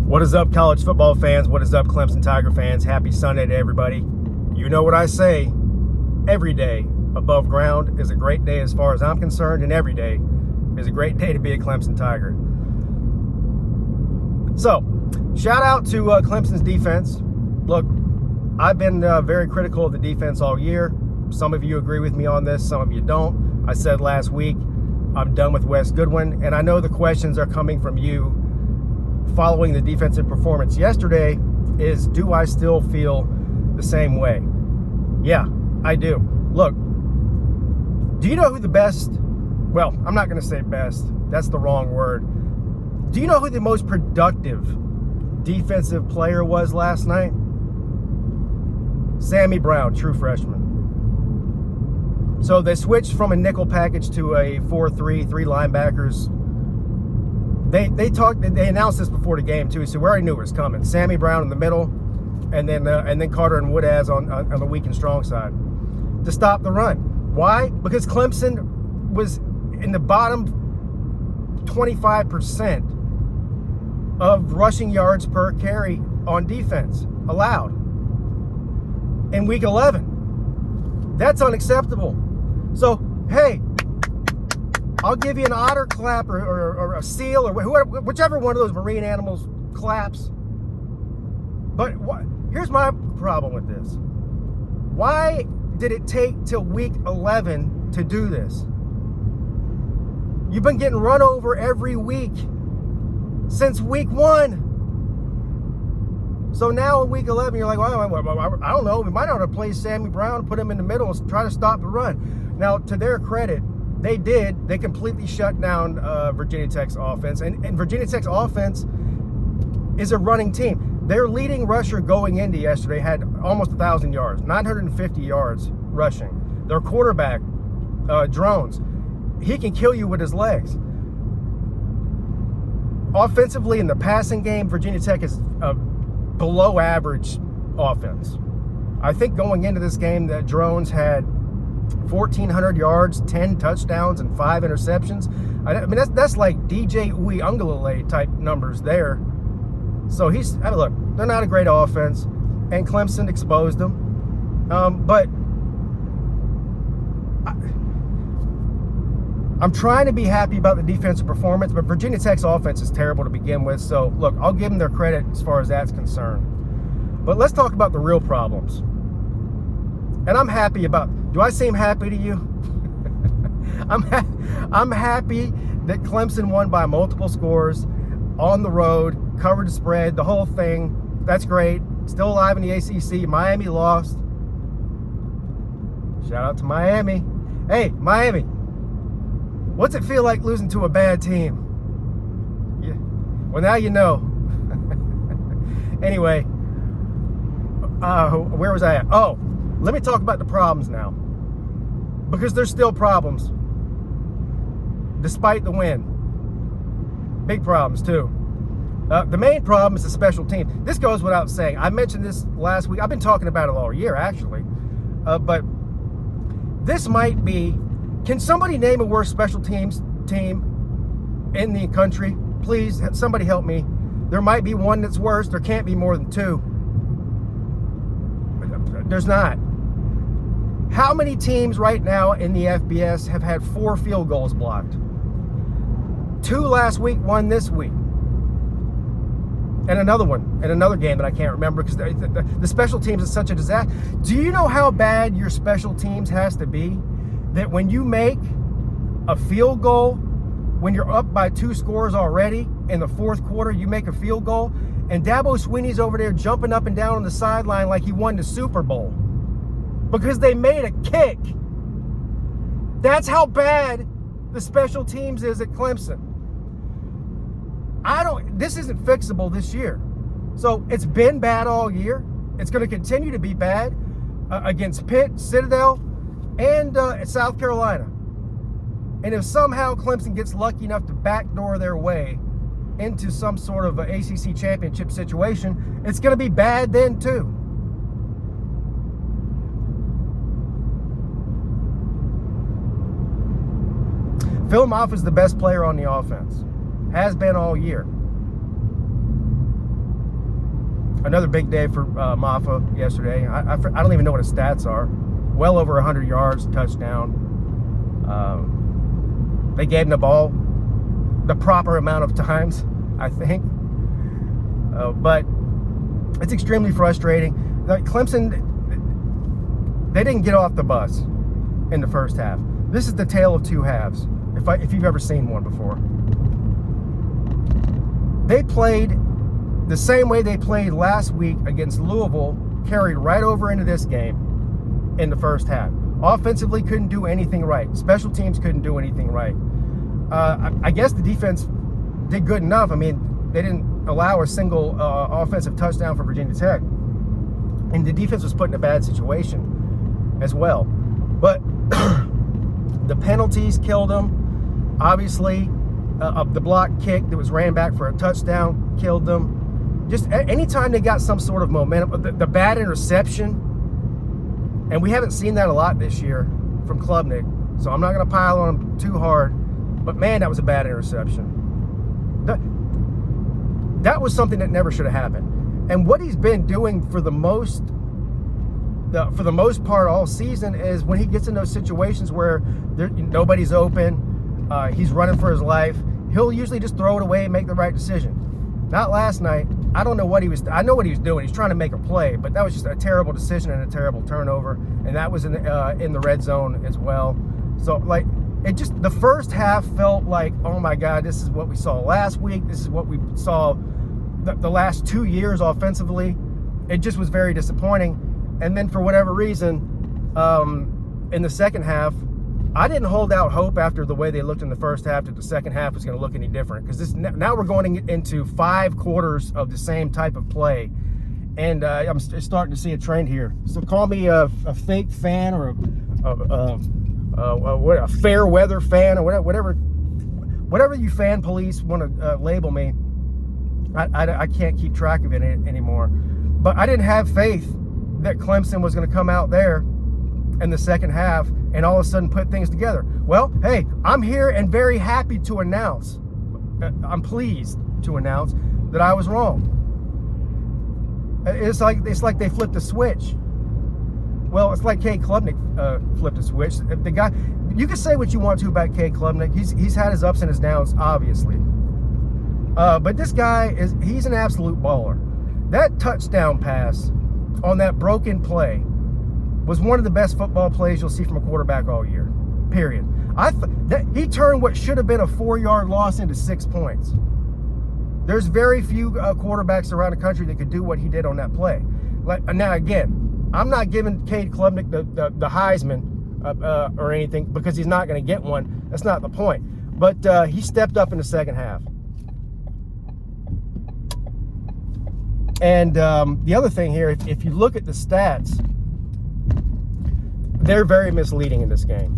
What is up, college football fans? What is up, Clemson Tiger fans? Happy Sunday to everybody. You know what I say. Every day above ground is a great day as far as I'm concerned, and every day is a great day to be a Clemson Tiger. So, shout out to Clemson's defense. Look, I've been very critical of the defense all year. Some of you agree with me on this, some of you don't. I said last week, I'm done with Wes Goodwin, and I know the questions are coming from you following the defensive performance yesterday is, do I still feel the same way? Yeah, I do. Look, do you know who the best, well, I'm not going to say best, that's the wrong word. Do you know who the most productive defensive player was last night? Sammy Brown, true freshman. So they switched from a nickel package to a 4-3, three linebackers. They announced this before the game too, so we already knew it was coming. Sammy Brown in the middle, and then Carter and Woodaz on the weak and strong side to stop the run. Why? Because Clemson was in the bottom 25% of rushing yards per carry on defense allowed in week 11. That's unacceptable. So hey, I'll give you an otter clap or a seal or whichever one of those marine animals claps. But here's my problem with this. Why did it take till week 11 to do this? You've been getting run over every week since week 1. So now in week 11, you're like, well, I don't know. We might ought to play Sammy Brown, put him in the middle, and try to stop the run. Now, to their credit, they did. They completely shut down Virginia Tech's offense. And Virginia Tech's offense is a running team. Their leading rusher going into yesterday had almost 1,000 yards, 950 yards rushing. Their quarterback, Drones, he can kill you with his legs. Offensively, in the passing game, Virginia Tech is a below average offense. I think going into this game that Drones had 1,400 yards, 10 touchdowns, and 5 interceptions. I mean, that's like DJ Uiagalelei type numbers there. So look, they're not a great offense, and Clemson exposed them. But I'm trying to be happy about the defensive performance, but Virginia Tech's offense is terrible to begin with. So look, I'll give them their credit as far as that's concerned. But let's talk about the real problems. And I'm happy about. Do I seem happy to you? I'm happy that Clemson won by multiple scores on the road, covered the spread, the whole thing. That's great. Still alive in the ACC. Miami lost. Shout out to Miami. Hey, Miami. What's it feel like losing to a bad team? Yeah. Well, now you know. Anyway, where was I at? Oh. Let me talk about the problems now, because there's still problems despite the win. Big problems too. The main problem is the special team. This goes without saying. I mentioned this last week. I've been talking about it all year, actually. But this might be, can somebody name a worse special teams team in the country? Please, somebody help me. There might be one that's worse. There can't be more than two. There's not. How many teams right now in the FBS have had 4 field goals blocked? 2 last week, 1 this week. And another one in another game that I can't remember because the special teams is such a disaster. Do you know how bad your special teams has to be that when you make a field goal, when you're up by 2 scores already in the 4th quarter, you make a field goal, and Dabo Swinney's over there jumping up and down on the sideline like he won the Super Bowl because they made a kick. That's how bad the special teams is at Clemson. This isn't fixable this year. So it's been bad all year. It's going to continue to be bad against Pitt, Citadel, and South Carolina. And if somehow Clemson gets lucky enough to backdoor their way into some sort of an ACC championship situation, it's going to be bad then too. Philmoff is the best player on the offense. Has been all year. Another big day for Maffa yesterday. I don't even know what his stats are. Well over 100 yards, touchdown. They gave him the ball the proper amount of times, I think. But it's extremely frustrating. Clemson, they didn't get off the bus in the first half. This is the tale of two halves, if you've ever seen one before. They played the same way they played last week against Louisville, carried right over into this game in the first half. Offensively, couldn't do anything right. Special teams couldn't do anything right. I guess the defense did good enough. I mean, they didn't allow a single offensive touchdown for Virginia Tech. And the defense was put in a bad situation as well. But the penalties killed them. Obviously, the block kick that was ran back for a touchdown killed them. Just anytime they got some sort of momentum, the bad interception, and we haven't seen that a lot this year from Klubnik, so I'm not going to pile on him too hard. But man, that was a bad interception. That was something that never should have happened. And what he's been doing for the most part all season is when he gets in those situations where nobody's open, he's running for his life, he'll usually just throw it away and make the right decision. Not last night. I don't know what he was. I know what he was doing. He's trying to make a play, but that was just a terrible decision and a terrible turnover. And that was in the red zone as well. So like, it just, the first half felt like, oh my God, this is what we saw last week. This is what we saw the last 2 years offensively. It just was very disappointing. And then for whatever reason, in the second half, I didn't hold out hope after the way they looked in the first half that the second half was going to look any different. Because now we're going into 5 quarters of the same type of play. And I'm starting to see a trend here. So call me a fake fan or a fair weather fan or whatever you fan police want to label me. I can't keep track of it anymore. But I didn't have faith that Clemson was going to come out there in the second half and all of a sudden put things together. Well, hey, I'm here and very happy to announce, I'm pleased to announce that I was wrong. It's like they flipped a switch. Well, it's like Cade Klubnik flipped a switch. The guy, you can say what you want to about Cade Klubnik. He's had his ups and his downs, obviously. But this guy he's an absolute baller. That touchdown pass on that broken play was one of the best football plays you'll see from a quarterback all year, period. He turned what should have been a 4-yard loss into 6 points. There's very few quarterbacks around the country that could do what he did on that play. Now, again, I'm not giving Cade Klubnik the Heisman or anything because he's not going to get one. That's not the point. But he stepped up in the second half. And the other thing here, if you look at the stats, they're very misleading in this game.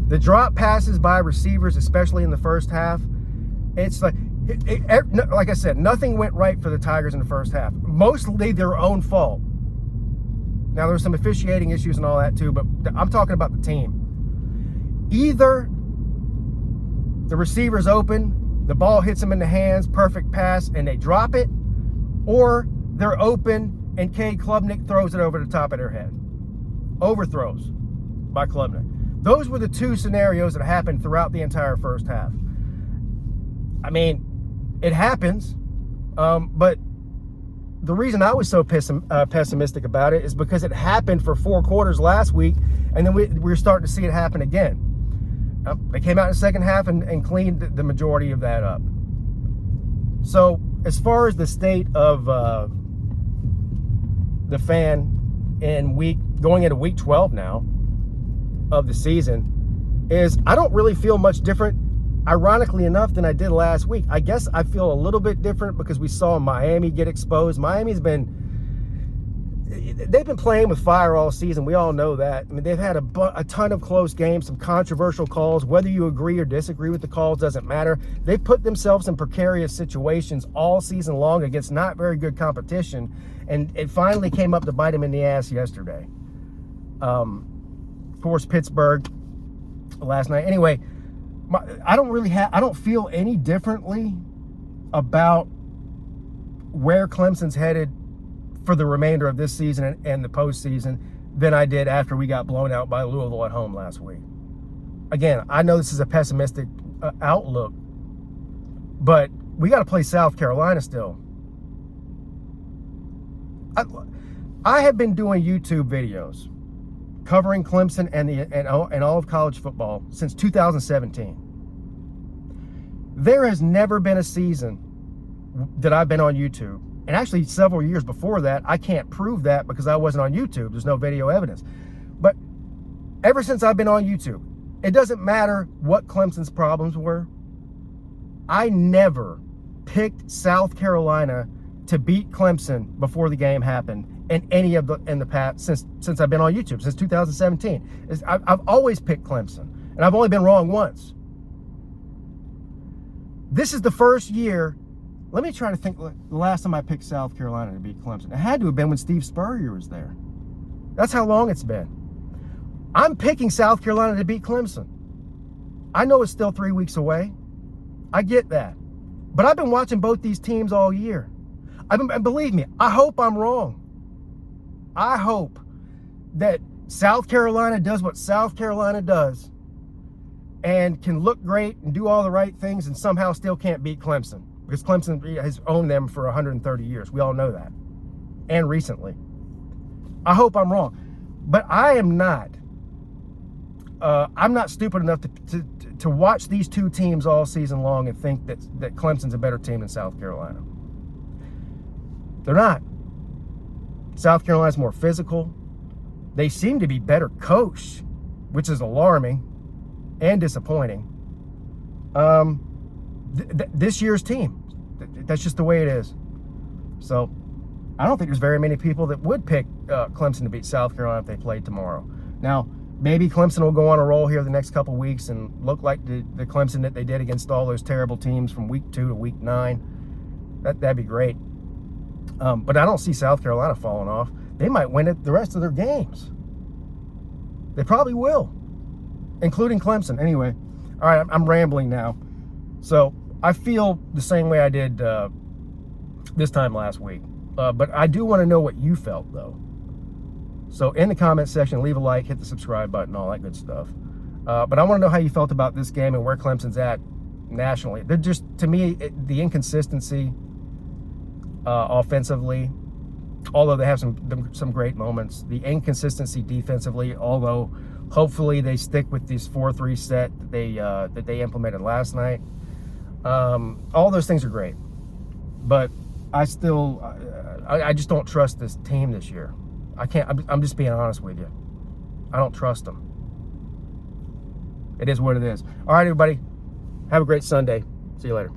The drop passes by receivers, especially in the first half, it's like I said, nothing went right for the Tigers in the first half. Mostly their own fault. Now, there's some officiating issues and all that too, but I'm talking about the team. Either the receiver's open, the ball hits them in the hands, perfect pass, and they drop it, or they're open and Cade Klubnik throws it over the top of their head. Overthrows by Klubnik. Those were the two scenarios that happened throughout the entire first half. I mean, it happens, but the reason I was so pessimistic about it is because it happened for 4 quarters last week, and then we're starting to see it happen again. They came out in the second half and cleaned the majority of that up. So as far as the state of the fan going into week 12 now of the season is I don't really feel much different, ironically enough, than I did last week. I guess I feel a little bit different because we saw Miami get exposed. They've been playing with fire all season. We all know that. I mean, they've had a ton of close games, some controversial calls. Whether you agree or disagree with the calls doesn't matter. They've put themselves in precarious situations all season long against not very good competition, and it finally came up to bite them in the ass yesterday. Of course, Pittsburgh last night. Anyway, I don't feel any differently about where Clemson's headed for the remainder of this season and the postseason than I did after we got blown out by Louisville at home last week. Again, I know this is a pessimistic outlook, but we got to play South Carolina still. I have been doing YouTube videos covering Clemson and all of college football since 2017. There has never been a season that I've been on YouTube, and actually several years before that. I can't prove that because I wasn't on YouTube. There's no video evidence. But ever since I've been on YouTube, it doesn't matter what Clemson's problems were. I never picked South Carolina to beat Clemson before the game happened in the past since I've been on YouTube, since 2017. I've always picked Clemson, and I've only been wrong once. This is the first year. Let me try to think. The last time I picked South Carolina to beat Clemson, it had to have been when Steve Spurrier was there. That's how long it's been. I'm picking South Carolina to beat Clemson. I know it's still 3 weeks away. I get that. But I've been watching both these teams all year. And believe me, I hope I'm wrong. I hope that South Carolina does what South Carolina does and can look great and do all the right things and somehow still can't beat Clemson, because Clemson has owned them for 130 years. We all know that. And recently. I hope I'm wrong. But I am not. I'm not stupid enough to watch these two teams all season long and think that Clemson's a better team than South Carolina. They're not. South Carolina's more physical. They seem to be better coached, which is alarming and disappointing. This year's team, that's just the way it is. So I don't think there's very many people that would pick Clemson to beat South Carolina if they played tomorrow. Now, maybe Clemson will go on a roll here the next couple weeks and look like the Clemson that they did against all those terrible teams from week 2 to week 9. That'd be great. But I don't see South Carolina falling off. They might win it the rest of their games. They probably will, including Clemson. Anyway, all right, I'm rambling now. So I feel the same way I did this time last week. But I do want to know what you felt, though. So in the comment section, leave a like, hit the subscribe button, all that good stuff. But I want to know how you felt about this game and where Clemson's at nationally. They're just, to me, the inconsistency offensively, although they have some great moments, the inconsistency defensively, although hopefully they stick with this 4-3 set that they implemented last night. All those things are great, but I still I just don't trust this team this year. I can't. I'm just being honest with you. I don't trust them. It is what it is. All right, everybody. Have a great Sunday. See you later.